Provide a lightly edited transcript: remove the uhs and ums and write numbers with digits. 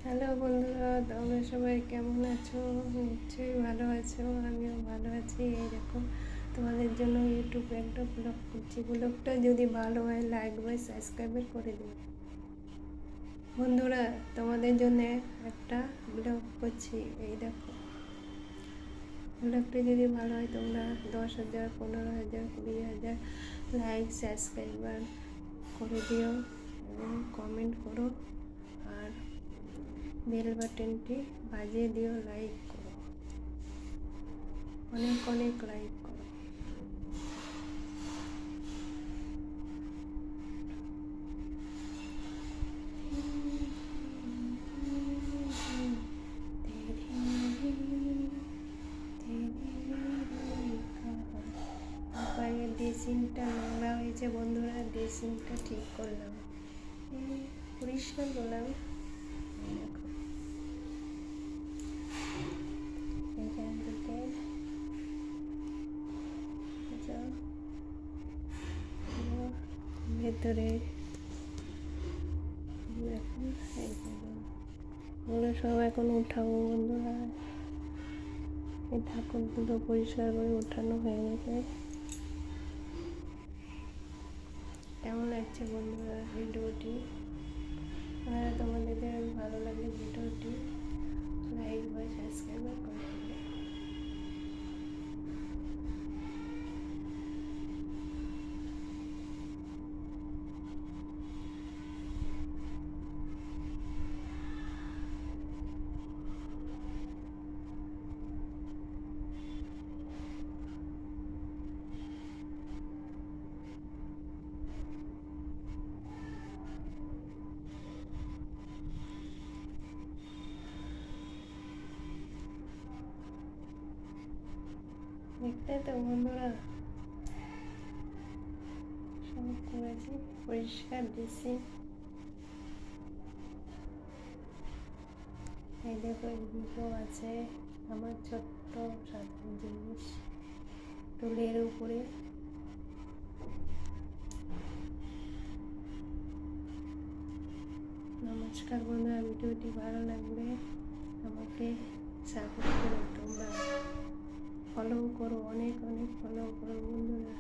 Hello বন্ধুরা, তোমরা সবাই কেমন আছো? নিশ্চয়ই ভালো আছো, আমিও ভালো আছি। এই দেখো, তোমাদের জন্য ইউটিউবে একটা ব্লগ করছি। ব্লগটা যদি ভালো হয় লাইক বা সাবস্ক্রাইবার করে দিও বন্ধুরা। তোমাদের জন্য একটা ব্লগ করছি। এই দেখো, ব্লগটা যদি ভালো হয় তোমরা 10,000, 15,000, 20,000 লাইক সাবস্ক্রাইবার করে দিও এবং কমেন্ট করো। আর বেল বাটনটি বাজিয়ে দিও, লাইক করো, অনেক অনেক লাইক করো। পায়ের ড্রেসিংটা নোংরা হয়েছে বন্ধুরা, ড্রেসিংটা ঠিক করলাম, পরিষ্কার করলাম। দেখো, এখান থেকে ভেতরে এখন ওগুলো সব এখন উঠাবো বন্ধুরা। এই ঠাকুরগুলো পরিষ্কার করে উঠানো হয়ে গেছে। কেমন লাগছে বন্ধুরা ভিডিওটি? তোমাদের ভালো লাগলে ভিডিওটি লাইক বা সাবস্ক্রাইব করে দেবে। দেখতে তো বন্ধুরা, সব করেছি পরিষ্কার দিচ্ছি। এই দেখো, এদিকেও আছে আমার ছোট্ট সাধারণ জিনিস টুলের উপরে। নমস্কার বন্ধুরা, ভিডিওটি ভালো লাগলে আমাকে সাপোর্ট করো, তোমরা ফলো করো, অনেক অনেক ফলো করো বন্ধুরা।